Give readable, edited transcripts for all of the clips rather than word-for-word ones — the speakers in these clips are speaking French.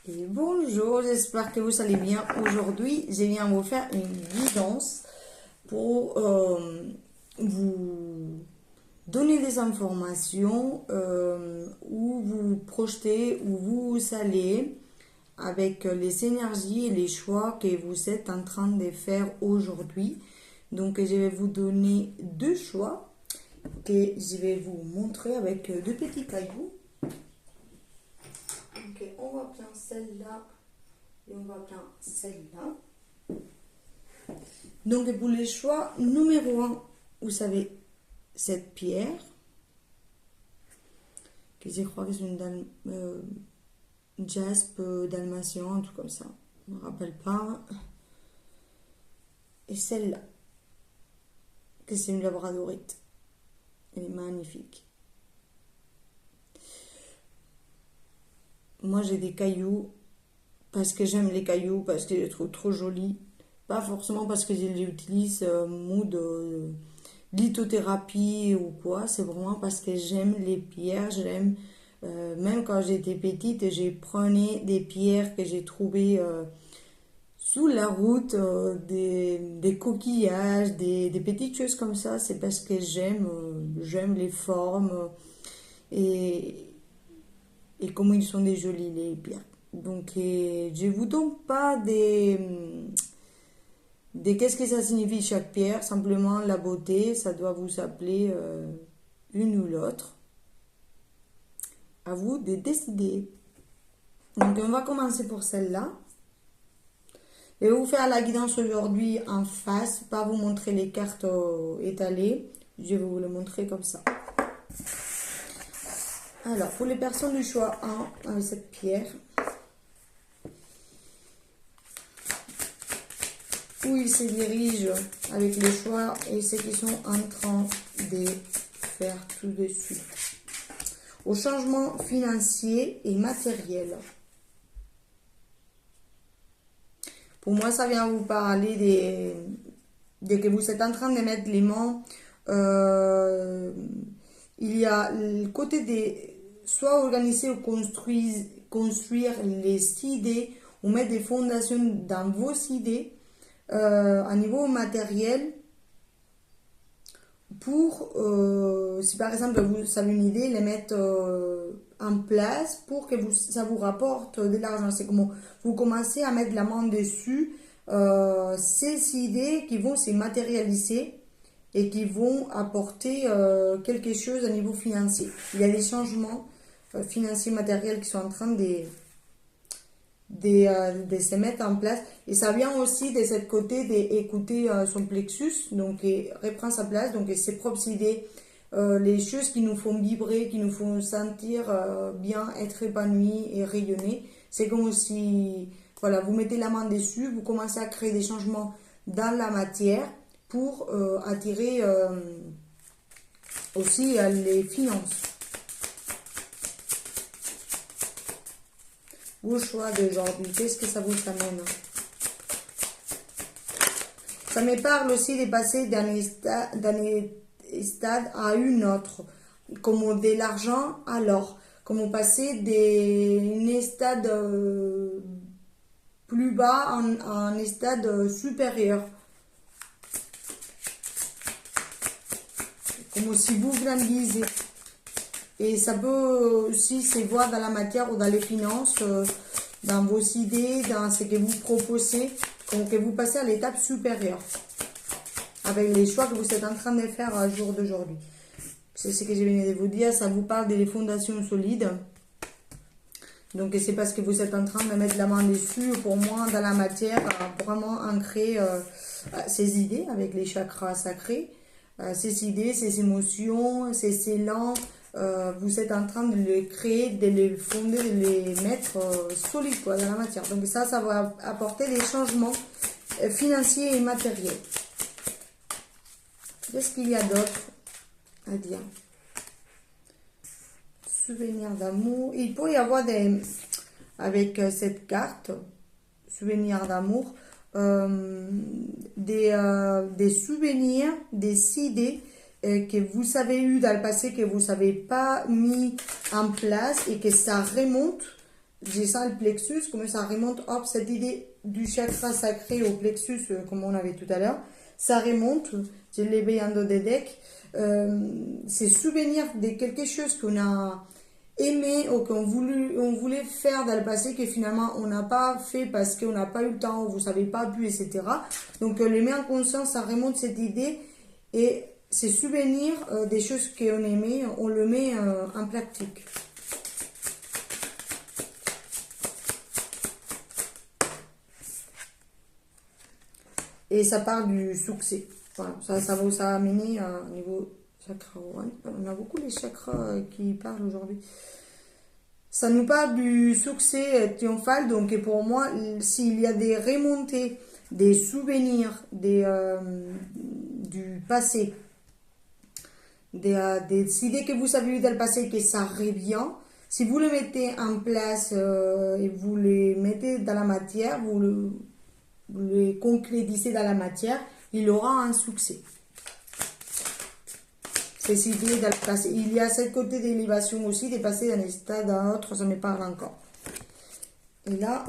Et bonjour, j'espère que vous allez bien. Aujourd'hui, je viens vous faire une guidance pour vous donner des informations où vous projetez, où vous allez avec les énergies et les choix que vous êtes en train de faire aujourd'hui. Donc, je vais vous donner deux choix que je vais vous montrer avec deux petits cailloux. Ok, on va prendre celle-là et on va prendre celle-là. Donc pour les choix numéro 1, vous savez, cette pierre, que je crois que c'est une jaspe dalmatien, un truc comme ça, je ne me rappelle pas. Et celle-là, que c'est une labradorite. Elle est magnifique. Moi j'ai des cailloux parce que j'aime les cailloux, parce que je les trouve trop jolis. Pas forcément parce que je les utilise mood lithothérapie ou quoi. C'est vraiment parce que j'aime les pierres. J'aime, même quand j'étais petite, j'ai prenais des pierres que j'ai trouvées sous la route, des coquillages, des petites choses comme ça. C'est parce que j'aime les formes et comment ils sont des jolis les pierres. Donc, je vous donne pas des qu'est-ce que ça signifie chaque pierre, simplement la beauté, ça doit vous appeler une ou l'autre. À vous de décider. Donc, on va commencer pour celle-là. Je vais vous faire la guidance aujourd'hui en face, pas vous montrer les cartes étalées. Je vais vous le montrer comme ça. Alors, pour les personnes du choix 1, avec cette pierre, où ils se dirigent avec les choix et ce qu'ils sont en train de faire tout de suite. Au changement financier et matériel. Pour moi, ça vient vous parler de que vous êtes en train de mettre les mains. Il y a le côté des soit organiser ou construire les idées ou mettre des fondations dans vos idées. À niveau matériel, pour, si par exemple vous avez une idée, les mettre en place pour que ça vous rapporte de l'argent. C'est comme vous commencez à mettre la main dessus, ces idées qui vont se matérialiser et qui vont apporter quelque chose à niveau financier. Il y a des changements financiers matériels qui sont en train de se mettre en place, et ça vient aussi de ce côté d'écouter son plexus, donc et reprend sa place, donc et ses propres idées, les choses qui nous font vibrer, qui nous font sentir bien, être épanouis et rayonner. C'est comme si voilà, vous mettez la main dessus, vous commencez à créer des changements dans la matière pour attirer aussi les finances. Vos choix d'aujourd'hui, qu'est-ce que ça vous amène? Ça me parle aussi de passer d'un stade à une autre, comme de l'argent à l'or, comme passer d'un stade plus bas à un stade supérieur. Comme si vous grandissez. Et ça peut aussi se voir dans la matière ou dans les finances, dans vos idées, dans ce que vous proposez, que vous passez à l'étape supérieure avec les choix que vous êtes en train de faire à jour d'aujourd'hui. C'est ce que je venais de vous dire, ça vous parle des fondations solides. Donc c'est parce que vous êtes en train de mettre la main dessus, pour moi, dans la matière, vraiment ancrer ces idées avec les chakras sacrés, ces idées, ces émotions, ces élans. Vous êtes en train de les créer, de les fonder, de les mettre solides dans la matière. Donc ça va apporter des changements financiers et matériels. Qu'est-ce qu'il y a d'autre à dire? Souvenirs d'amour. Il peut y avoir avec cette carte, souvenirs d'amour, des souvenirs, des idées que vous avez eu dans le passé, que vous n'avez pas mis en place et que ça remonte j'ai ça le plexus, comme ça remonte, hop, cette idée du chakra sacré au plexus, comme on avait tout à l'heure, ça remonte, je l'ai mis en dos des decks, c'est souvenir de quelque chose qu'on a aimé ou on voulait faire dans le passé que finalement on n'a pas fait parce qu'on n'a pas eu le temps, vous savez pas pu, etc. Donc les mettre en conscience, ça remonte cette idée et ces souvenirs des choses qu'on aimait, on le met en pratique. Et ça parle du succès. Voilà, ça va vous amener au niveau chakra. On a beaucoup les chakras qui parlent aujourd'hui. Ça nous parle du succès triomphal. Donc pour moi, s'il y a des remontées, des souvenirs du passé, des idées que vous avez eues dans le passé, que ça revient, si vous le mettez en place et vous les mettez dans la matière, vous les concrétisez dans la matière, il aura un succès. Ces idées dans le passé. Il y a ce côté d'élévation aussi, de passer d'un stade à un autre, ça me parle encore. Et là,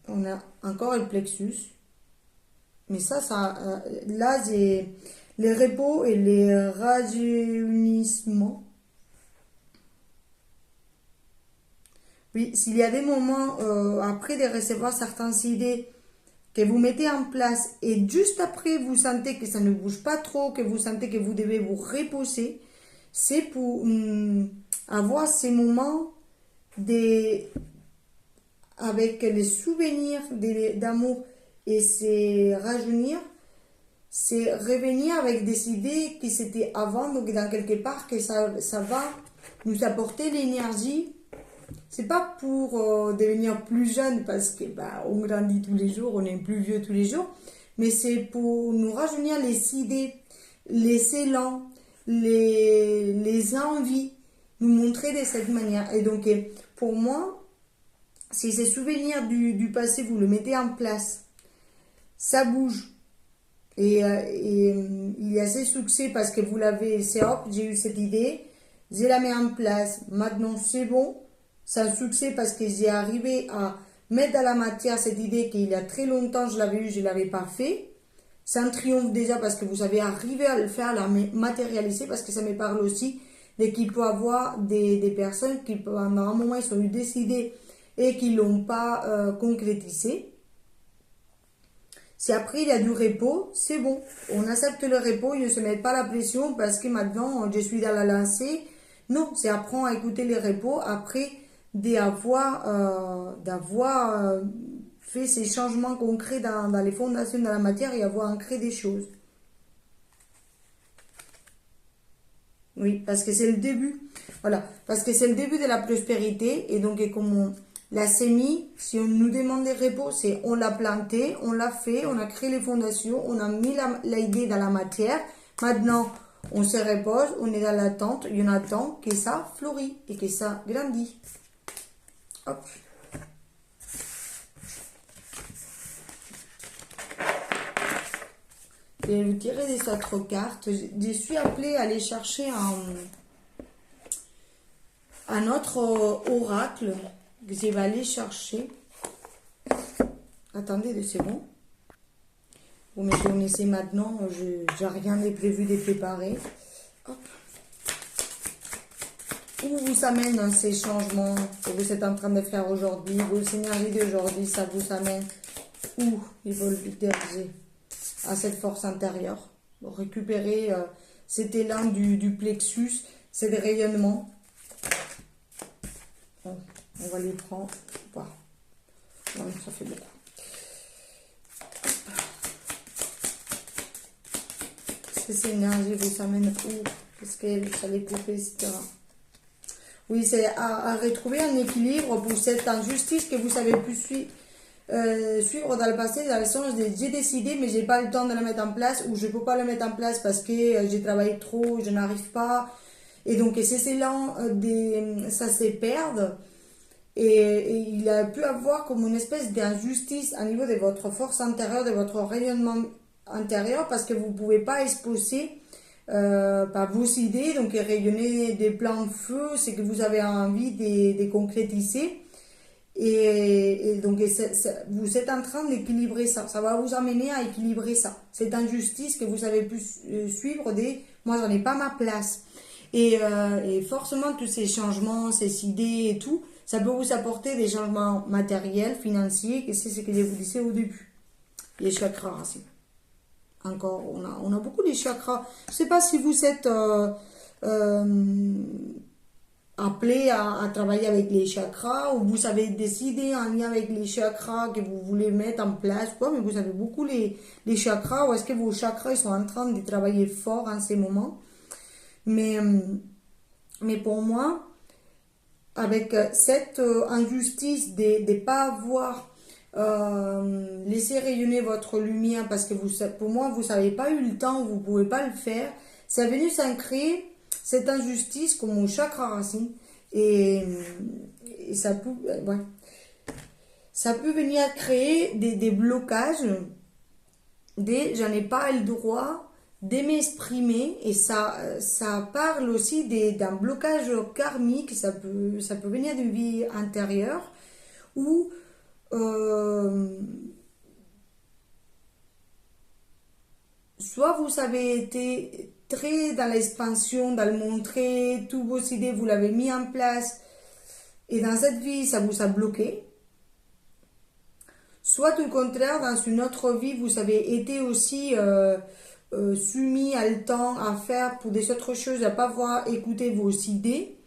on a encore le plexus. Mais là, j'ai les repos et les rajeunissements. Oui, s'il y a des moments, après de recevoir certaines idées, que vous mettez en place et juste après vous sentez que ça ne bouge pas trop, que vous sentez que vous devez vous reposer, c'est pour avoir ces moments avec les souvenirs d'amour et c'est rajeunir, c'est revenir avec des idées qui c'était avant, donc dans quelque part que ça va nous apporter l'énergie. C'est pas pour devenir plus jeune parce que on grandit tous les jours, on est plus vieux tous les jours, mais c'est pour nous rajeunir les idées, les élans, les envies, nous montrer de cette manière. Et donc pour moi, si ces souvenirs du passé, vous le mettez en place, ça bouge. Et il y a ces succès parce que vous l'avez, c'est hop, j'ai eu cette idée, je la mets en place, maintenant c'est bon. C'est un succès parce que j'ai arrivé à mettre dans la matière cette idée qu'il y a très longtemps je l'avais eu, je ne l'avais pas fait. C'est un triomphe déjà parce que vous avez arrivé à le faire, à la matérialiser, parce que ça me parle aussi de qu'il peut y avoir des personnes qui pendant un moment ils ont eu des idées et qui ne l'ont pas concrétisé. Si après il y a du repos, c'est bon. On accepte le repos, il ne se met pas la pression parce que maintenant je suis dans la lancée. Non, c'est apprendre à écouter les repos après d'avoir fait ces changements concrets dans les fondations de la matière et avoir ancré des choses. Oui, parce que c'est le début. Voilà, parce que c'est le début de la prospérité et donc comme on l'a sémie, si on nous demande des repos, c'est on l'a planté, on l'a fait, on a créé les fondations, on a mis l'idée dans la matière. Maintenant, on se repose, on est dans l'attente, il y en a tant que ça fleurit et que ça grandit. Hop. Je vais vous tirer des autres cartes. Je suis appelée à aller chercher un autre oracle que je vais aller chercher. Attendez 2 secondes. Vous me connaissez maintenant, je n'ai rien de prévu de préparer. Hop. Où vous amène dans ces changements que vous êtes en train de faire aujourd'hui, vos énergies d'aujourd'hui, ça vous amène où ils veulent déterger à cette force intérieure, récupérer cet élan du plexus, c'est des rayonnements. Bon, on va les prendre. Wow. Non, ça fait beaucoup. Ces énergies vous amènent où? Qu'est-ce que ça les couper, etc. Oui, c'est à retrouver un équilibre pour cette injustice que vous avez pu suivre dans le passé, dans le sens de j'ai décidé, mais j'ai pas le temps de la mettre en place, ou je peux pas la mettre en place parce que j'ai travaillé trop, je n'arrive pas. Et donc, ces élans, ça se perd. Et il a pu avoir comme une espèce d'injustice au niveau de votre force intérieure, de votre rayonnement intérieur, parce que vous ne pouvez pas exposer par vos idées, donc rayonner des plans de feu, c'est que vous avez envie de concrétiser. Et donc, vous êtes en train d'équilibrer ça. Ça va vous amener à équilibrer ça. Cette injustice que vous avez pu suivre moi, j'en ai pas ma place. Et forcément, tous ces changements, ces idées et tout, ça peut vous apporter des changements matériels, financiers, et c'est ce que je vous disais au début. Les chakras racines. Encore, on a beaucoup de chakras. Je ne sais pas si vous êtes appelé à travailler avec les chakras ou vous avez décidé en lien avec les chakras que vous voulez mettre en place, quoi, mais vous avez beaucoup les chakras, ou est-ce que vos chakras ils sont en train de travailler fort en ces moments. Mais pour moi, avec cette injustice de ne pas avoir laissé rayonner votre lumière parce que pour moi, vous n'avez pas eu le temps, vous ne pouvez pas le faire, c'est venu s'ancrer cette injustice comme au chakra racine et ça peut, ouais, ça peut venir créer des blocages, j'en ai pas le droit de m'exprimer et ça parle aussi d'un blocage karmique, ça peut venir d'une vie intérieure où soit vous avez été très dans l'expansion, dans le montrer, tous vos idées, vous l'avez mis en place, et dans cette vie, ça vous a bloqué. Soit au contraire, dans une autre vie, vous avez été aussi soumis à le temps à faire pour des autres choses, à ne pas voir écouter vos idées.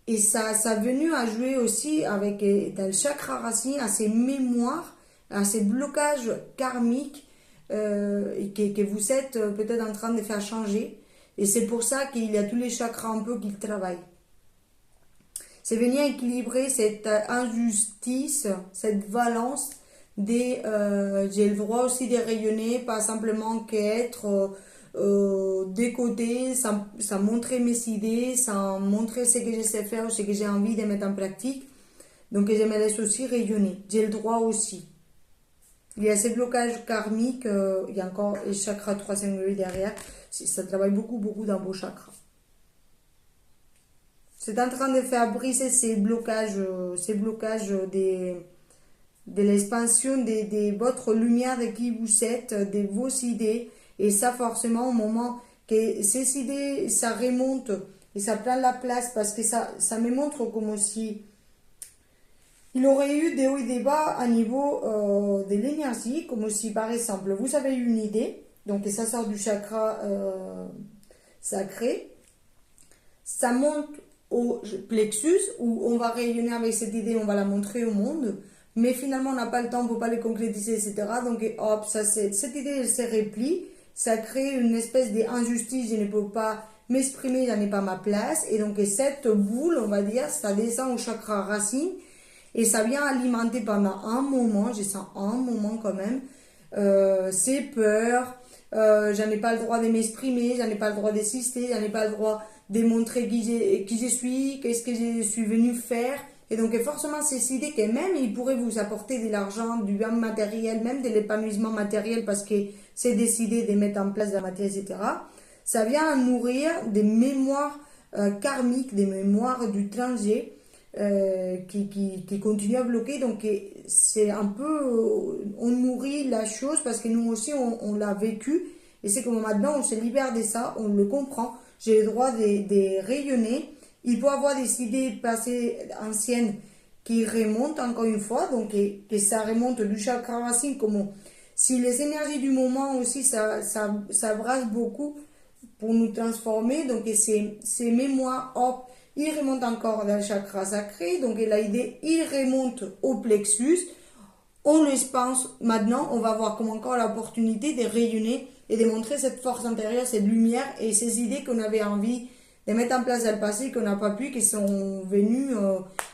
Et ça a venu à jouer aussi avec dans le chakra racine, à ces mémoires, à ces blocages karmiques et que vous êtes peut-être en train de faire changer. Et c'est pour ça qu'il y a tous les chakras un peu qui travaillent. C'est venir équilibrer cette injustice, cette valence j'ai le droit aussi de rayonner, pas simplement qu'être des côtés, sans montrer mes idées, sans montrer ce que je sais faire ou ce que j'ai envie de mettre en pratique. Donc je me laisse aussi rayonner. J'ai le droit aussi. Il y a ces blocages karmiques, il y a encore les chakras 3 singuliers derrière. Ça travaille beaucoup, beaucoup dans vos chakras. C'est en train de faire briser ces blocages de l'expansion de votre lumière, de qui vous êtes, de vos idées. Et ça, forcément, au moment que ces idées, ça remonte et ça prend la place, parce que ça me montre comme si il aurait eu des hauts et des bas à niveau de l'énergie, comme si, par exemple, vous avez eu une idée, donc ça sort du chakra sacré, ça monte au plexus, où on va rayonner avec cette idée, on va la montrer au monde, mais finalement on n'a pas le temps, on ne peut pas les concrétiser, etc. Donc hop, cette idée elle se replie, ça crée une espèce d'injustice, je ne peux pas m'exprimer, je n'en ai pas ma place, et donc cette boule, on va dire, ça descend au chakra racine, et ça vient alimenter pendant un moment, je sens un moment quand même, ces peurs, j'en ai pas le droit de m'exprimer, j'en ai pas le droit d'exister, j'en ai pas le droit de montrer qui je suis, qu'est-ce que je suis venu faire. Et donc forcément ces idées que même ils pourraient vous apporter de l'argent, du bien matériel, même de l'épanouissement matériel, parce que c'est décidé de mettre en place la matière, etc. Ça vient nourrir des mémoires karmiques, des mémoires du transé qui continuent à bloquer. Donc c'est un peu, on nourrit la chose parce que nous aussi on l'a vécu, et c'est comme maintenant on se libère de ça, on le comprend. J'ai le droit de rayonner. Il peut y avoir des idées passées anciennes qui remontent encore une fois, donc que ça remonte du chakra racine, comme si les énergies du moment aussi, ça brasse beaucoup pour nous transformer. Donc ces mémoires, hop, ils remontent encore dans le chakra sacré, donc la idée, il remonte au plexus. On le pense maintenant, on va voir comme encore l'opportunité de rayonner et de montrer cette force intérieure, cette lumière et ces idées qu'on avait envie de mettre en place dans le passé, qu'on n'a pas pu, qui sont venues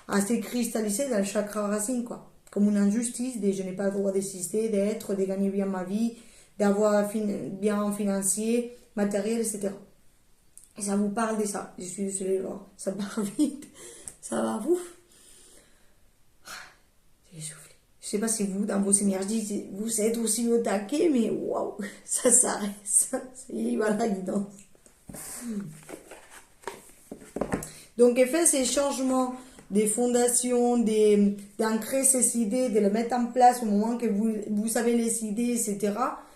à se cristalliser dans le chakra racine, quoi. Comme une injustice, je n'ai pas le droit d'exister, d'être, de gagner bien ma vie, d'avoir bien financier, matériel, etc. Et ça vous parle de ça. Je suis désolée, ça part vite. Ça va, vous? J'ai soufflé. Je sais pas si vous, dans vos énergies, vous êtes aussi au taquet, mais waouh, ça s'arrête. Ça y va la guidance. Donc, fait ces changements des fondations, d'ancrer ces idées, de les mettre en place au moment que vous savez les idées, etc.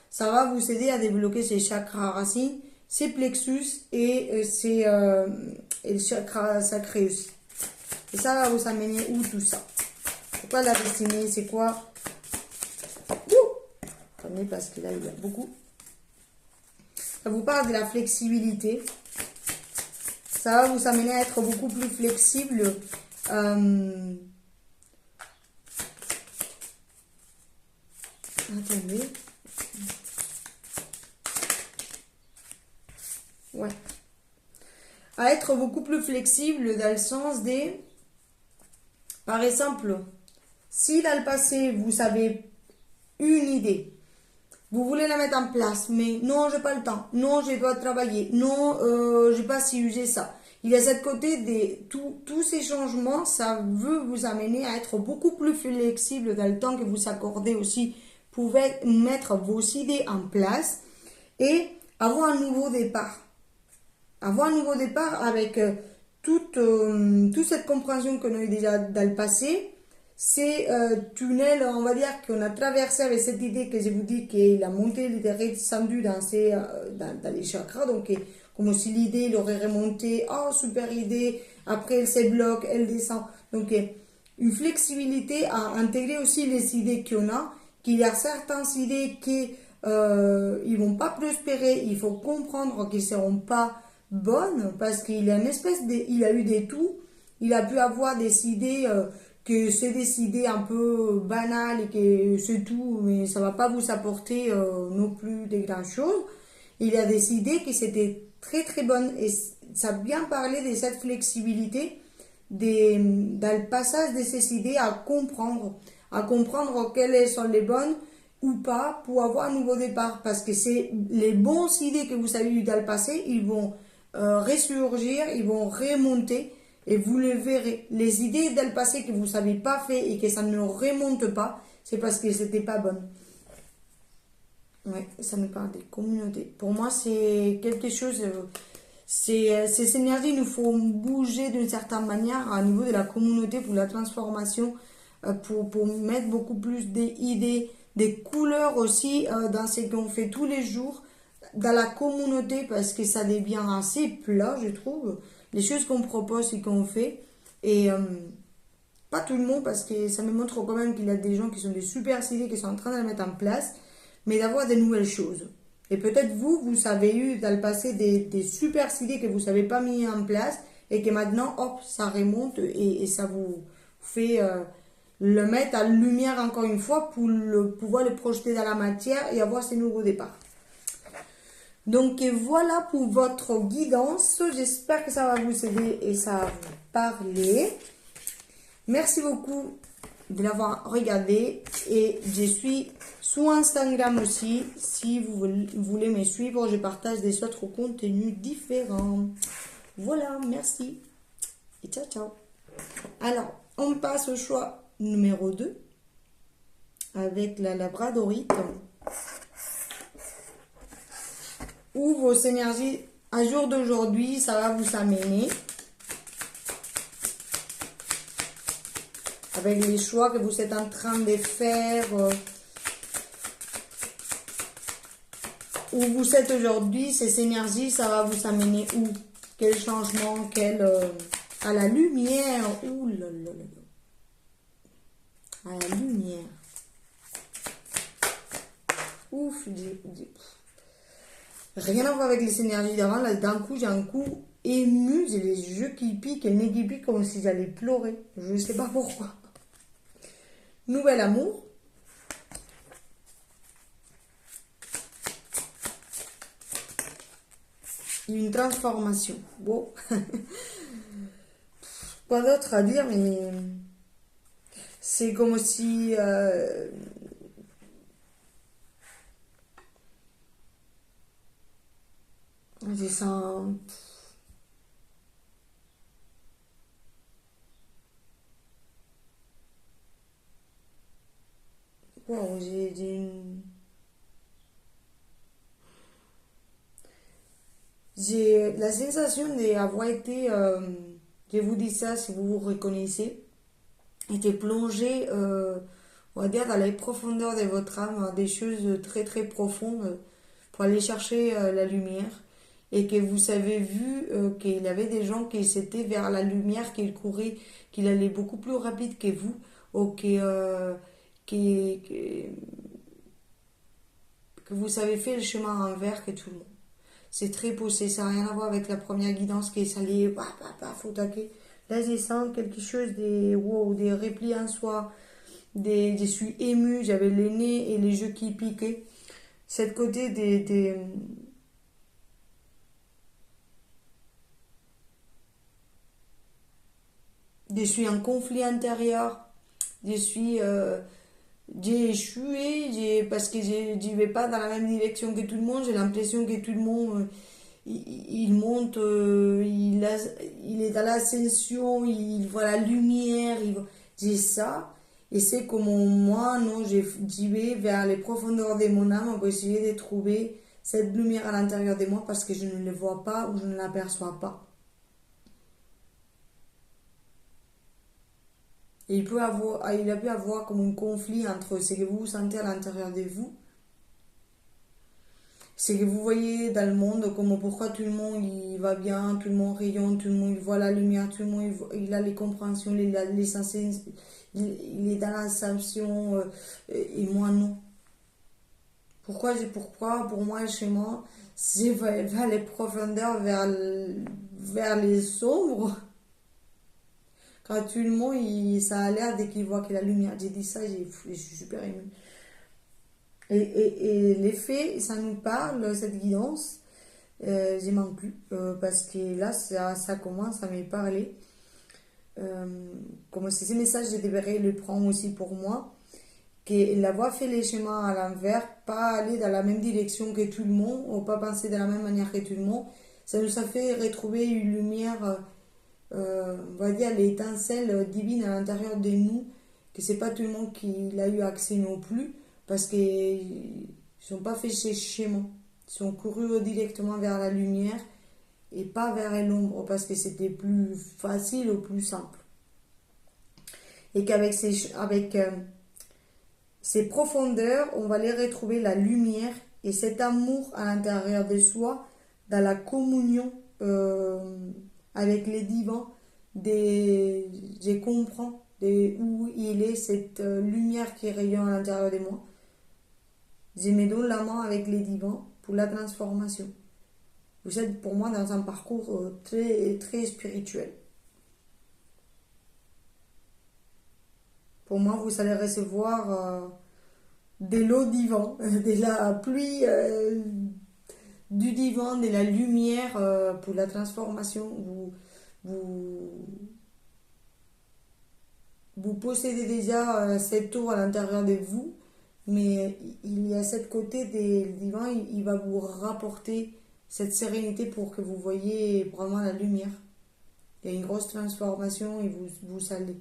Ça va vous aider à débloquer ces chakras racines, ces plexus et et le chakra sacré aussi. Et ça va vous amener où tout ça? C'est quoi la destinée? C'est quoi? Attendez, parce que là, il y a beaucoup. Ça vous parle de la flexibilité. Ça va vous amener à être beaucoup plus flexible. Attendez. Ouais. À être beaucoup plus flexible dans le sens des... Par exemple, si dans le passé, vous avez une idée, vous voulez la mettre en place, mais non, j'ai pas le temps, non, je dois travailler, non, j'ai pas si usé ça. Il y a cette côté des tous ces changements, ça veut vous amener à être beaucoup plus flexible dans le temps que vous accordez aussi. Vous pouvez mettre vos idées en place et avoir un nouveau départ. Avoir un nouveau départ avec toute cette compréhension qu'on a eu déjà dans le passé, ces tunnels, on va dire, qu'on a traversé avec cette idée que je vous dis qu'il a monté, il est descendu dans les chakras, donc comme si l'idée, il aurait remonté, oh super idée, après elle se bloque, elle descend. Donc une flexibilité à intégrer aussi les idées qu'on a, qu'il y a certaines idées qui ils vont pas prospérer, il faut comprendre qu'ils seront pas bonnes parce qu'il a une espèce il a eu des tout, il a pu avoir des idées que c'est des idées un peu banales et que c'est tout, mais ça va pas vous apporter non plus des grandes choses. Il y a des idées qui c'était très très bonnes et ça a bien parlé de cette flexibilité dans le passage de ces idées à comprendre quelles sont les bonnes ou pas pour avoir un nouveau départ parce que c'est les bonnes idées que vous avez eues dans le passé, ils vont ressurgir, ils vont remonter et vous le verrez. Les idées dans le passé que vous n'avez pas fait et que ça ne remonte pas, c'est parce que c'était pas bonne. Ouais, ça me parle des communautés. Pour moi, c'est quelque chose. Ces énergies nous font bouger d'une certaine manière au niveau de la communauté pour la transformation, pour mettre beaucoup plus d'idées, des couleurs aussi dans ce qu'on fait tous les jours dans la communauté parce que ça devient assez plat, je trouve, les choses qu'on propose et qu'on fait. Et pas tout le monde parce que ça me montre quand même qu'il y a des gens qui sont des super idées qui sont en train de la mettre en place, mais d'avoir des nouvelles choses. Et peut-être vous avez eu dans le passé des super idées que vous n'avez pas mis en place et que maintenant, hop, ça remonte et ça vous fait le mettre à lumière encore une fois pour pouvoir le projeter dans la matière et avoir ces nouveaux départs. Donc voilà pour votre guidance. J'espère que ça va vous aider et ça va vous parler. Merci beaucoup de l'avoir regardé et je suis sur Instagram aussi. Si vous voulez me suivre, je partage des autres contenus différents. Voilà, merci et ciao ciao. Alors, on passe au choix numéro 2 avec la labradorite où vos énergies à jour d'aujourd'hui, ça va vous amener avec les choix que vous êtes en train de faire, où vous êtes aujourd'hui, ces énergies, ça va vous amener où? Quel changement, à la lumière, ouh là là là, à la lumière. Ouf, rien à voir avec les énergies d'avant, là d'un coup j'ai un coup ému, j'ai les yeux qui piquent et le nez qui pique comme si j'allais pleurer, je ne sais pas pourquoi. Nouvel amour. Une transformation. Bon. Pas d'autre à dire, mais c'est comme si je sens wow, j'ai la sensation d'avoir été Je vous dis ça si vous vous reconnaissez. Et de plonger, on va dire, dans les profondeurs de votre âme, dans des choses très très profondes, pour aller chercher la lumière. Et que vous avez vu qu'il y avait des gens qui s'étaient vers la lumière, qu'ils couraient, qu'il allait beaucoup plus rapide que vous, ou que vous avez fait le chemin inverse que tout le monde. C'est très poussé, ça n'a rien à voir avec la première guidance qui est salée, faut taquer. Là, je sens quelque chose, des replis en soi, je suis émue, j'avais le nez et les yeux qui piquaient. Cette côté je suis en conflit intérieur, je suis, j'ai échoué, parce que je ne vais pas dans la même direction que tout le monde, j'ai l'impression que tout le monde, il monte, il est dans l'ascension, il voit la lumière, j'ai ça. Et c'est comme moi, non, j'y vais vers les profondeurs de mon âme pour essayer de trouver cette lumière à l'intérieur de moi parce que je ne le vois pas ou je ne l'aperçois pas. Et il a pu avoir comme un conflit entre ce que vous sentez à l'intérieur de vous, ce que vous voyez dans le monde, comme pourquoi tout le monde il va bien, tout le monde rayonne, tout le monde il voit la lumière, tout le monde il a les compréhensions, il est dans l'ascension, et moi non. Pourquoi pour moi, chez moi, c'est vers les profondeurs, vers les sombres. Quand tout le monde, ça a l'air dès qu'il voit que la lumière. J'ai dit ça, je suis super émue. Et les faits, ça nous parle, cette guidance. J'ai manque plus. Parce que là, ça commence à me parler. Comme si ces messages, je devrais le prendre aussi pour moi. L'avoir fait les chemins à l'envers, pas aller dans la même direction que tout le monde, ou pas penser de la même manière que tout le monde, ça nous a fait retrouver une lumière, on va dire l'étincelle divine à l'intérieur de nous, que c'est pas tout le monde qui l'a eu accès non plus, parce qu'ils sont pas fait ces schémas, ils sont courus directement vers la lumière et pas vers l'ombre, parce que c'était plus facile ou plus simple. Et qu'avec ces profondeurs, on va les retrouver la lumière et cet amour à l'intérieur de soi, dans la communion avec les divins, je comprends où il est cette lumière qui rayonne à l'intérieur de moi. Je me donne la main avec les divins pour la transformation. Vous êtes pour moi dans un parcours très, très spirituel. Pour moi, vous allez recevoir de l'eau divine, de la pluie du divin, de la lumière pour la transformation. Vous possédez déjà cette eau à l'intérieur de vous, mais il y a cette côté des divins, il va vous rapporter cette sérénité pour que vous voyez vraiment la lumière. Il y a une grosse transformation et vous allez.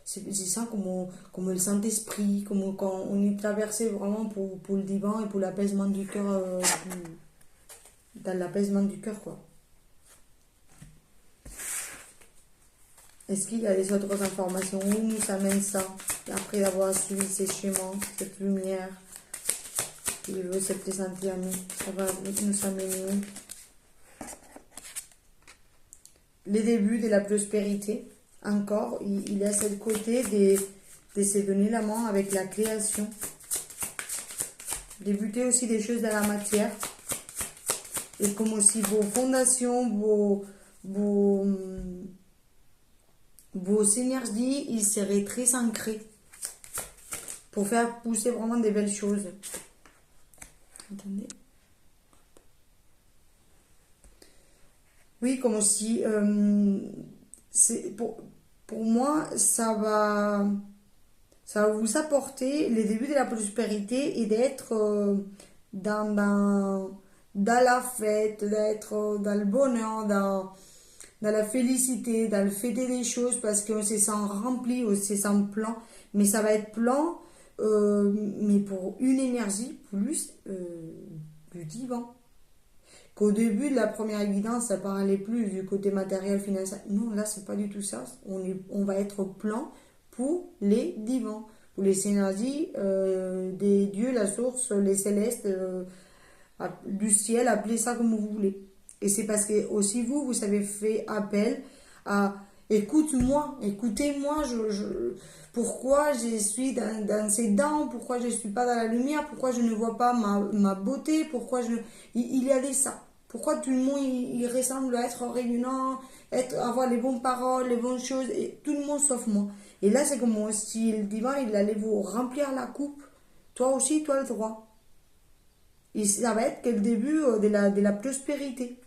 C'est ça comme le Saint-Esprit, comme quand on est traversé vraiment pour le divin et pour l'apaisement du cœur, dans l'apaisement du cœur, quoi. Est-ce qu'il y a des autres informations? Où nous amène ça? Après avoir suivi ces schémas, cette lumière qui veut se présenter à nous, ça va nous amener les débuts de la prospérité. Encore, il y a ce côté de se donner la main avec la création. Débuter aussi des choses dans la matière. Et comme aussi vos fondations, vos énergies, ils seraient très ancrés pour faire pousser vraiment des belles choses. Attendez. Oui, comme si... pour moi, ça va vous apporter le début de la prospérité et d'être dans la fête, d'être dans le bonheur, dans la félicité, dans le fêter des choses parce qu'on se sent rempli, on se sent plein. Mais ça va être plein, mais pour une énergie plus du divin. qu'au début de la première guidance, ça parlait plus du côté matériel, financier. Non, là, c'est pas du tout ça. On va être plan pour les divans, pour les énergies des dieux, la source, les célestes, du ciel, appelez ça comme vous voulez. Et c'est parce que aussi vous avez fait appel à écoute-moi, écoutez-moi, pourquoi je suis dans ces dents, pourquoi je ne suis pas dans la lumière, pourquoi je ne vois pas ma beauté, pourquoi il y a des ça. Pourquoi tout le monde il ressemble à être réunionnant, avoir les bonnes paroles, les bonnes choses, et tout le monde sauf moi. Et là, c'est comme si le divin, il allait vous remplir la coupe. Toi aussi, tu as le droit. Et ça va être que le début de la prospérité.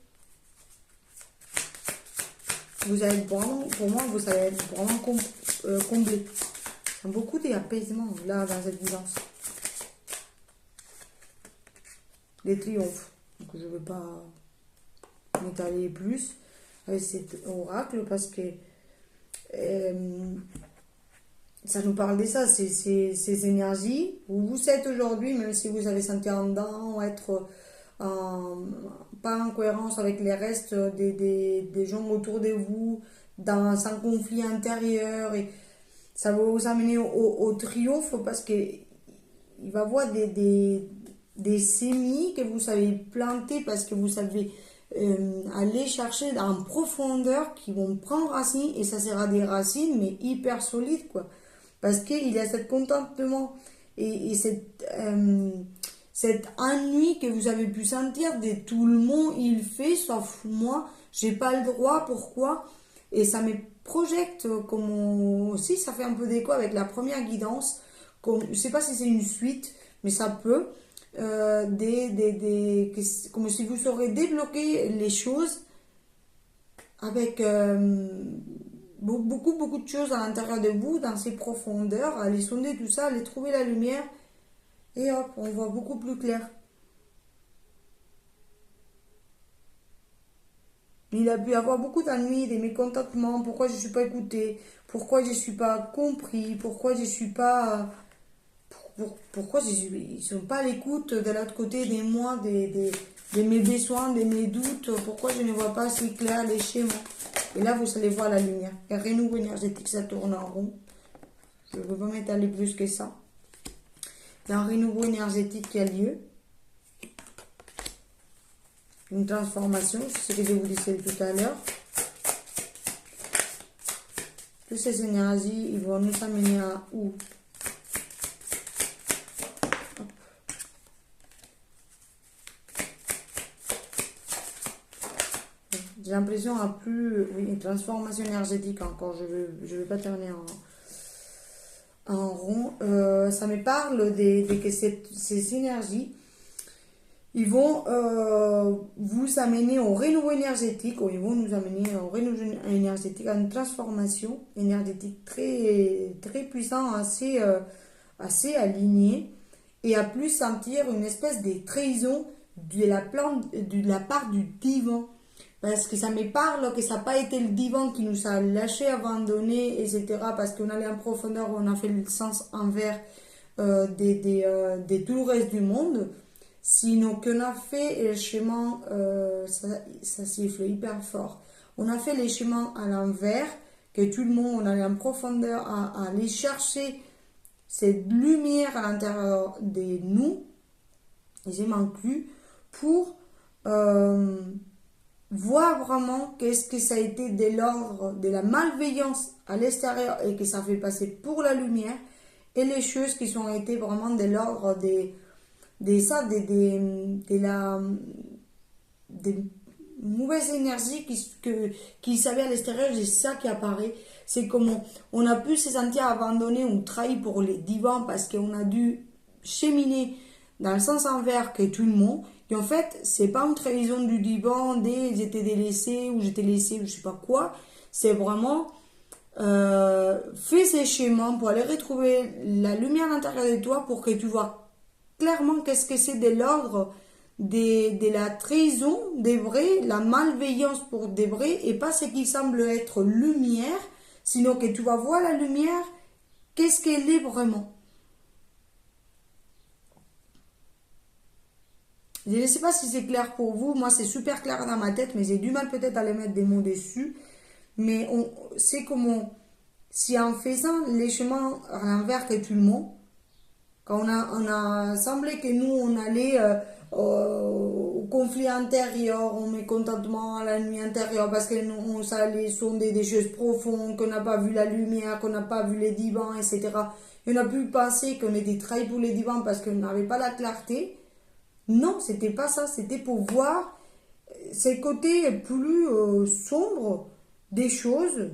Vous allez vraiment, pour moi, vous allez être vraiment comblé. Il y a beaucoup d'apaisement là dans cette guidance. Des triomphes. Donc je ne veux pas m'étaler plus avec cet oracle parce que ça nous parle de ça, ces énergies où vous êtes aujourd'hui, même si vous avez senti en dedans, être pas en cohérence avec les restes des gens autour de vous, dans un conflit intérieur, et ça va vous amener au triomphe parce que il va y avoir des semis que vous savez planter parce que vous savez aller chercher en profondeur qui vont prendre racine, et ça sera des racines mais hyper solides quoi. Parce qu'il y a cet contentement et cet ennui que vous avez pu sentir de tout le monde, il fait, sauf moi, j'ai pas le droit, pourquoi? Et ça me projette comme aussi, ça fait un peu d'écho avec la première guidance, comme, je sais pas si c'est une suite, mais ça peut, comme si vous saurez débloquer les choses avec beaucoup de choses à l'intérieur de vous, dans ces profondeurs, aller sonder tout ça, aller trouver la lumière, et hop, on voit beaucoup plus clair. Il a pu y avoir beaucoup d'ennuis, des mécontentements, pourquoi je ne suis pas écoutée, pourquoi je ne suis pas compris, pourquoi je ne suis pas... Pourquoi ils ne sont pas à l'écoute de l'autre côté des moi, de mes besoins, de mes doutes, pourquoi je ne vois pas si clair les schémas. Et là, vous allez voir la lumière. Et renouveau énergétique, ça tourne en rond. Je ne veux pas m'étaler plus que ça. Il y a un renouveau énergétique qui a lieu. Une transformation, c'est ce que je vous disais tout à l'heure. Toutes ces énergies, ils vont nous amener à où? J'ai l'impression à plus... Oui, une transformation énergétique encore. Je vais pas terminer en rond. Ça me parle que ces énergies, ils vont vous amener au renouveau énergétique, ou ils vont nous amener au renouveau énergétique, à une transformation énergétique très, très puissante, assez alignée, et à plus sentir une espèce de trahison de la part du divin. Parce que ça me parle que ça n'a pas été le divan qui nous a lâchés, abandonnés, etc. Parce qu'on allait en profondeur, on a fait le sens envers de tout le reste du monde. Sinon qu'on a fait le chemin, ça siffle hyper fort. On a fait les chemins à l'envers, que tout le monde, on allait en profondeur à aller chercher cette lumière à l'intérieur de nous, et j'ai inclus, pour... voir vraiment qu'est-ce que ça a été de l'ordre de la malveillance à l'extérieur et que ça fait passer pour la lumière, et les choses qui ont été vraiment de l'ordre des mauvaises énergies qui savaient à l'extérieur, c'est ça qui apparaît. C'est comme on a pu se sentir abandonné ou trahi pour les divans parce qu'on a dû cheminer dans le sens envers que tout le monde. Et en fait, c'est pas une trahison du divan j'étais délaissé ou j'étais laissé ou je sais pas quoi. C'est vraiment fais ces schémas pour aller retrouver la lumière à l'intérieur de toi pour que tu vois clairement qu'est-ce que c'est de l'ordre de la trahison des vrais, la malveillance pour des vrais, et pas ce qui semble être lumière, sinon que tu vas voir la lumière, qu'est-ce qu'elle est vraiment. Je ne sais pas si c'est clair pour vous. Moi, c'est super clair dans ma tête, mais j'ai du mal peut-être à les mettre des mots dessus. Mais c'est comment, si en faisant les chemins à l'envers que tout le monde, quand on a semblé que nous, on allait au conflit intérieur, au mécontentement, à la nuit intérieure, parce que nous, on s'allait sonder des choses profondes, qu'on n'a pas vu la lumière, qu'on n'a pas vu les divans, etc. Et on a pu penser qu'on était trahi pour les divans parce qu'on n'avait pas la clarté. Non, c'était pas ça, c'était pour voir ces côtés plus sombres des choses,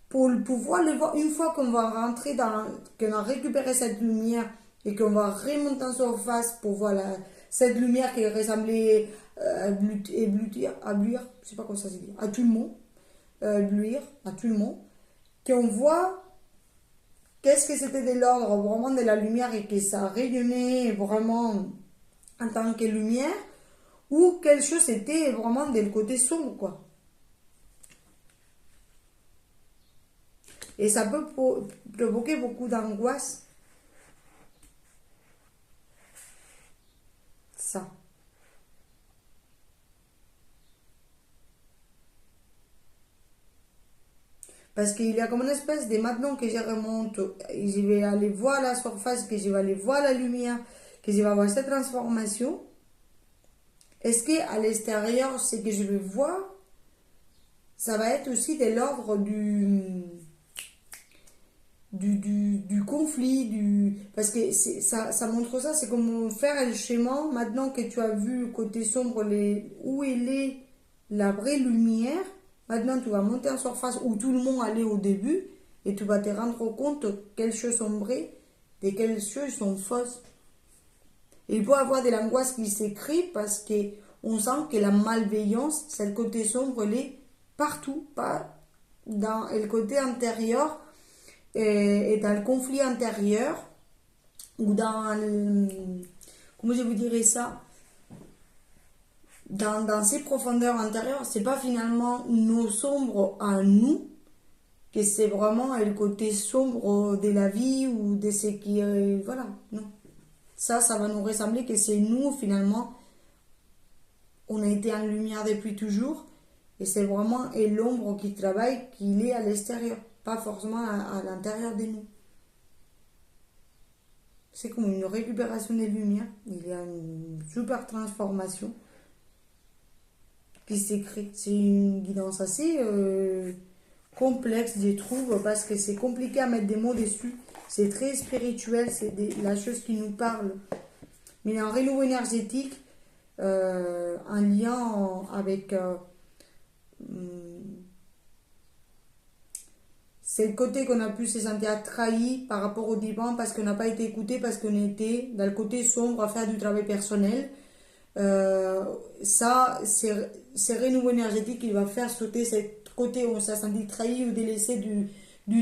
pour pouvoir le voir une fois qu'on va rentrer qu'on a récupéré cette lumière et qu'on va remonter en surface pour voir cette lumière qui ressemblait éblouir, je sais pas comment ça se dit, à tout le monde, éblouir à tout le monde, qu'on voit qu'est-ce que c'était de l'ordre vraiment de la lumière et que ça rayonnait vraiment en tant que lumière, ou quelque chose était vraiment de le côté sombre, quoi. Et ça peut provoquer beaucoup d'angoisse. Ça. Parce qu'il y a comme une espèce de maintenant que je remonte, et je vais aller voir la surface, que je vais aller voir la lumière, que je vais avoir cette transformation. Est-ce qu'à l'extérieur, ce que je vais voir, ça va être aussi de l'ordre du conflit, parce que ça montre ça, c'est comme faire le schéma, maintenant que tu as vu le côté sombre, où il est la vraie lumière, maintenant tu vas monter en surface où tout le monde allait au début, et tu vas te rendre compte quelles choses sont vraies et quelles choses sont fausses. Il peut y avoir de l'angoisse qui s'écrit parce qu'on sent que la malveillance, c'est le côté sombre, elle est partout, pas dans le côté intérieur, et dans le conflit intérieur, ou comment je vous dirais ça, dans ces profondeurs intérieures, c'est pas finalement nos sombres à nous, que c'est vraiment le côté sombre de la vie ou de ce qui est, voilà, non. Ça va nous ressembler que c'est nous finalement, on a été en lumière depuis toujours, et c'est vraiment l'ombre qui travaille, qu'il est à l'extérieur, pas forcément à l'intérieur de nous. C'est comme une récupération des lumières, il y a une super transformation qui s'écrit. C'est une guidance assez complexe, je trouve, parce que c'est compliqué à mettre des mots dessus. C'est très spirituel, c'est la chose qui nous parle. Mais il y a un renouveau énergétique, un lien avec... c'est le côté qu'on a pu se sentir trahi par rapport au divan parce qu'on n'a pas été écouté, parce qu'on était dans le côté sombre à faire du travail personnel. Ça, c'est renouveau énergétique qui va faire sauter ce côté où on s'est senti trahi ou délaissé du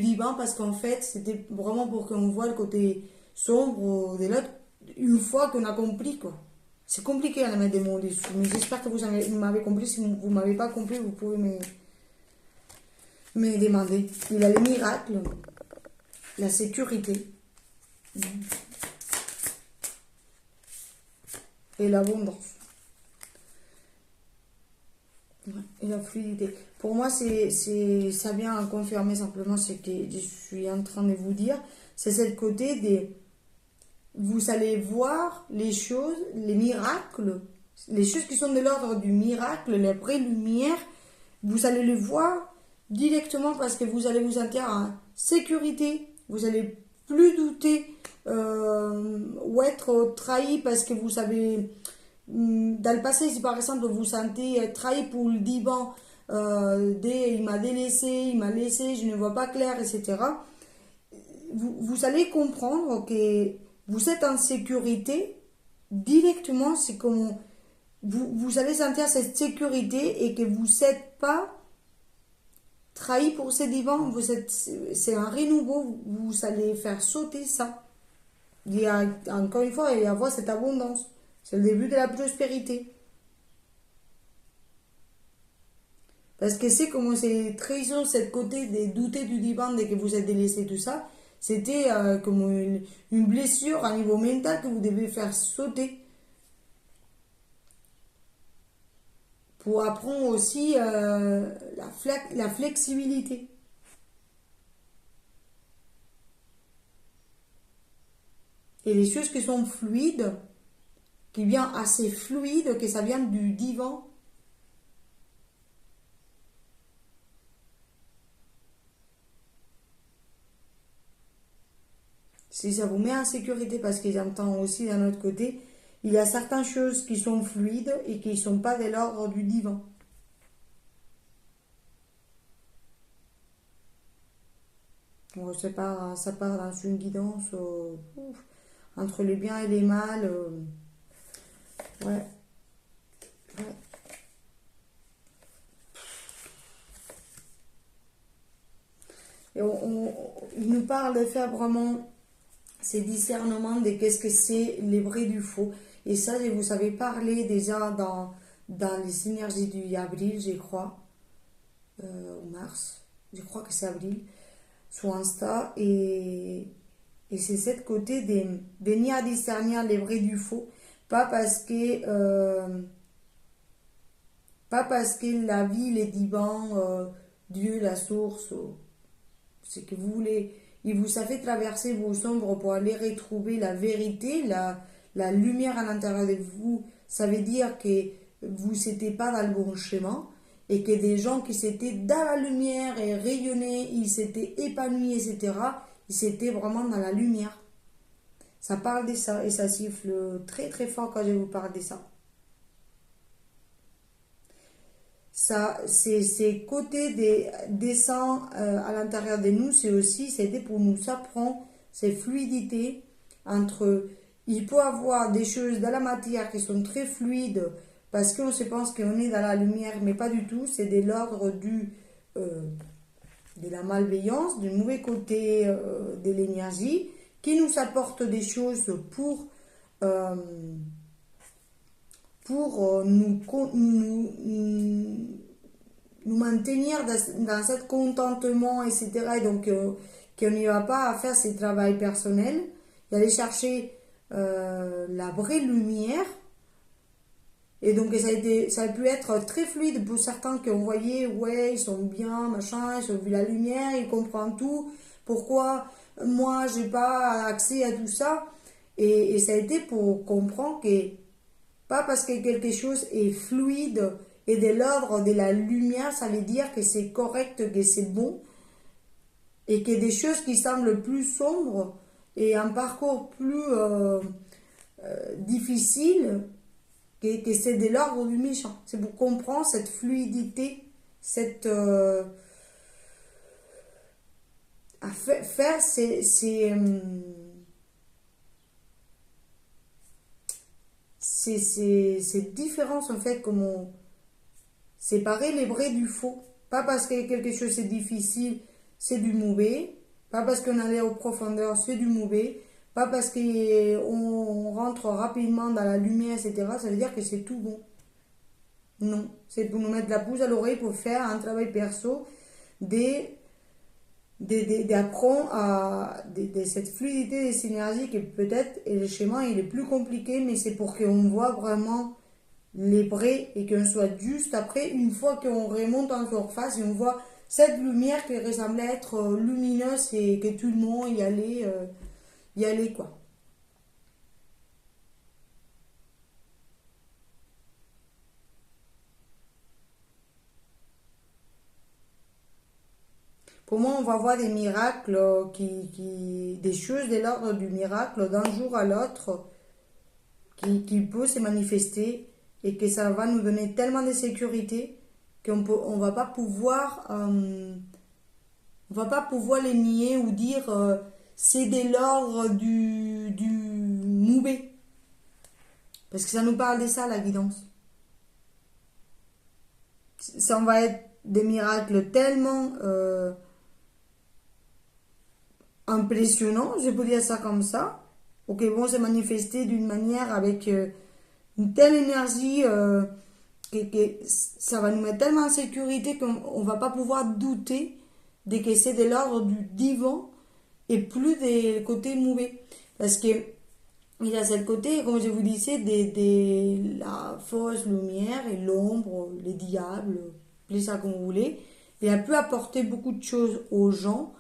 divan, parce qu'en fait, c'était vraiment pour qu'on voit le côté sombre de l'autre une fois qu'on a compris, quoi. C'est compliqué à mettre des mots dessus, mais j'espère que vous m'avez compris. Si vous ne m'avez pas compris, vous pouvez me demander. Il a les miracles, la sécurité et l'abondance. Et la fluidité. Pour moi, ça vient à confirmer simplement ce que je suis en train de vous dire. C'est le côté des... Vous allez voir les choses, les miracles, les choses qui sont de l'ordre du miracle, les vraies lumières, vous allez les voir directement parce que vous allez vous sentir en sécurité. Vous allez plus douter ou être trahi parce que vous savez... Dans le passé, si par exemple vous sentez trahi pour le divan, il m'a délaissé, il m'a laissé, je ne vois pas clair, etc. Vous allez comprendre que vous êtes en sécurité directement. C'est comme vous allez sentir cette sécurité et que vous n'êtes pas trahi pour ce divan. C'est un renouveau, vous allez faire sauter ça. Il y a, encore une fois, il y a avoir cette abondance. C'est le début de la prospérité. Parce que c'est comment c'est trahison, cette côté de douter du divan dès que vous êtes délaissé, tout ça. C'était comme une blessure à niveau mental que vous devez faire sauter. pour apprendre aussi la flexibilité. Et les choses qui sont fluides, qui viennent assez fluides, que ça vient du divan. Si ça vous met en sécurité, parce que j'entends aussi d'un autre côté, il y a certaines choses qui sont fluides et qui ne sont pas de l'ordre du divan. Bon, ça part dans une guidance entre les biens et les mal. Ouais. Ouais. Et il nous parle de faire vraiment ces discernements de qu'est-ce que c'est les vrais du faux. Et ça, je vous avais parlé déjà dans les synergies du avril, je crois, ou mars, je crois que c'est avril, sur Insta. Et c'est cette côté de venir discerner les vrais du faux. Pas parce que la vie, les divans, Dieu, la source, ce que vous voulez, il vous a fait traverser vos ombres pour aller retrouver la vérité, la lumière à l'intérieur de vous. Ça veut dire que vous n'étiez pas dans le bon chemin et que des gens qui s'étaient dans la lumière et rayonnaient, ils s'étaient épanouis, etc., ils étaient vraiment dans la lumière. Ça parle de ça et ça siffle très très fort quand je vous parle de ça. Ça, ces côtés des sangs à l'intérieur de nous, c'était pour nous apprendre ces fluidités entre, il peut y avoir des choses dans la matière qui sont très fluides parce qu'on se pense qu'on est dans la lumière, mais pas du tout, c'est de l'ordre de la malveillance, du mauvais côté de l'énergie, qui nous apporte des choses euh, pour nous maintenir dans ce contentement, etc. Et donc, qu'on n'y va pas à faire ce travail personnel, et aller chercher la vraie lumière. Et donc, ça a pu être très fluide pour certains qui ont voyé, ouais, ils sont bien, machin, ils ont vu la lumière, ils comprennent tout. Pourquoi moi, j'ai pas accès à tout ça? Et ça a été pour comprendre que pas parce que quelque chose est fluide et de l'ordre de la lumière, ça veut dire que c'est correct, que c'est bon. Et que des choses qui semblent plus sombres et un parcours plus difficile, que c'est de l'ordre du méchant. C'est pour comprendre cette fluidité, cette... à faire ces différences, en fait, comment séparer les vrais du faux. Pas parce que quelque chose est difficile, c'est du mauvais. Pas parce qu'on allait aux profondeurs, c'est du mauvais. Pas parce qu'on rentre rapidement dans la lumière, etc. Ça veut dire que c'est tout bon. Non. C'est pour nous mettre la pouce à l'oreille pour faire un travail perso d'apprendre de cette fluidité des synergies qui peut-être, et le schéma il est plus compliqué, mais c'est pour qu'on voit vraiment les vrais et qu'on soit juste après, une fois qu'on remonte en surface et on voit cette lumière qui ressemblait être lumineuse et que tout le monde y allait quoi. Pour moi, on va voir des miracles, des choses de l'ordre du miracle d'un jour à l'autre qui peut se manifester et que ça va nous donner tellement de sécurité on va pas pouvoir les nier ou dire c'est de l'ordre du mauvais. Parce que ça nous parle de ça, la guidance. Ça va être des miracles tellement impressionnants, je peux dire ça comme ça, ou qui vont se manifester d'une manière avec une telle énergie que ça va nous mettre tellement en sécurité qu'on ne va pas pouvoir douter de que c'est de l'ordre du divan et plus des côtés mauvais. Parce que Il y a ce côté, comme je vous disais, la fausse lumière et l'ombre, les diables, appelez ça comme vous voulez. Il a pu apporter beaucoup de choses aux gens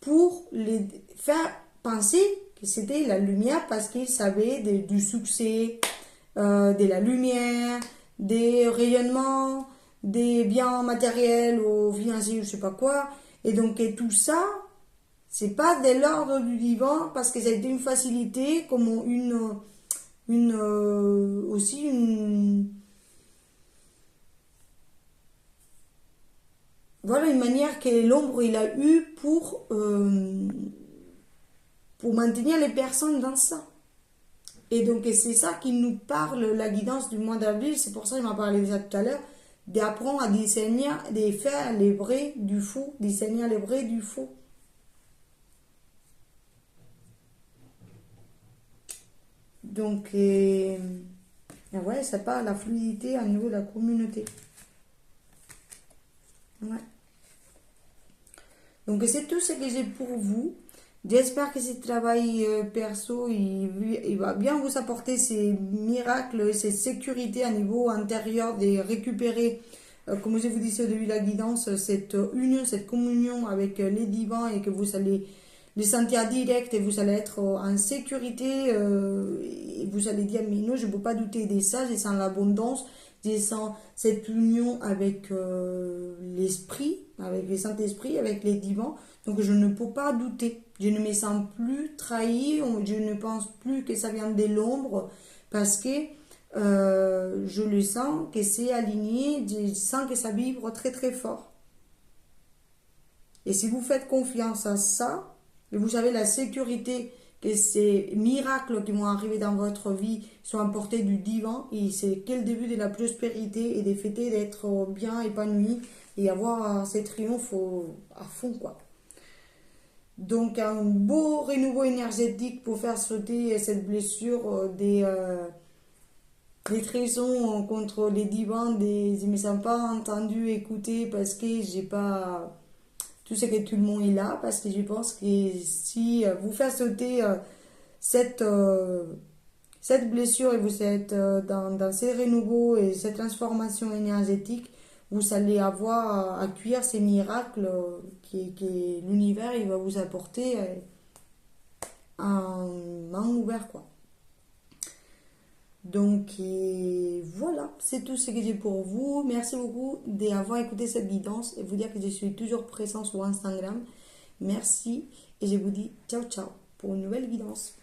pour les faire penser que c'était la lumière parce qu'ils savaient du succès, de la lumière, des rayonnements, des biens matériels ou financiers, je sais pas quoi. Et donc, et tout ça, c'est pas de l'ordre du divin parce que ça a été une facilité, comme aussi voilà une manière que l'ombre il a eu pour maintenir les personnes dans ça. Et donc c'est ça qui nous parle, la guidance du mois d'avril, c'est pour ça que je m'en parlais déjà tout à l'heure, d'apprendre à discerner, de faire les vrais du faux, discerner les vrais du faux. Donc, ouais, ça parle de la fluidité au niveau de la communauté. Ouais. Donc, c'est tout ce que j'ai pour vous. J'espère que ce travail perso, il va bien vous apporter ces miracles, ces sécurités à niveau intérieur, de récupérer, comme je vous disais au début de la guidance, cette union, cette communion avec les divins et que vous allez les sentir direct et vous allez être en sécurité et vous allez dire mais non je ne peux pas douter de ça, je sens l'abondance, je sens cette union avec l'esprit, avec le Saint-Esprit, avec les divins, donc je ne peux pas douter, je ne me sens plus trahi, je ne pense plus que ça vient de l'ombre parce que je le sens que c'est aligné, je sens que ça vibre très très fort. Et si vous faites confiance à ça, et vous avez la sécurité que ces miracles qui vont arriver dans votre vie sont apportés du divin, et c'est que le début de la prospérité et des fêter d'être bien épanoui et avoir ces triomphes à fond, quoi. Donc un beau renouveau énergétique pour faire sauter cette blessure des trahisons contre les divins, je ne me sens pas entendu, écouté parce que j'ai pas tout ce que tout le monde est là, parce que je pense que si vous faites sauter cette, cette blessure et vous êtes dans ces renouveaux et cette transformation énergétique, vous allez avoir à cuire ces miracles que l'univers il va vous apporter en main ouverte, quoi. Donc voilà, c'est tout ce que j'ai pour vous. Merci beaucoup d'avoir écouté cette guidance et vous dire que je suis toujours présent sur Instagram. Merci et je vous dis ciao ciao pour une nouvelle guidance.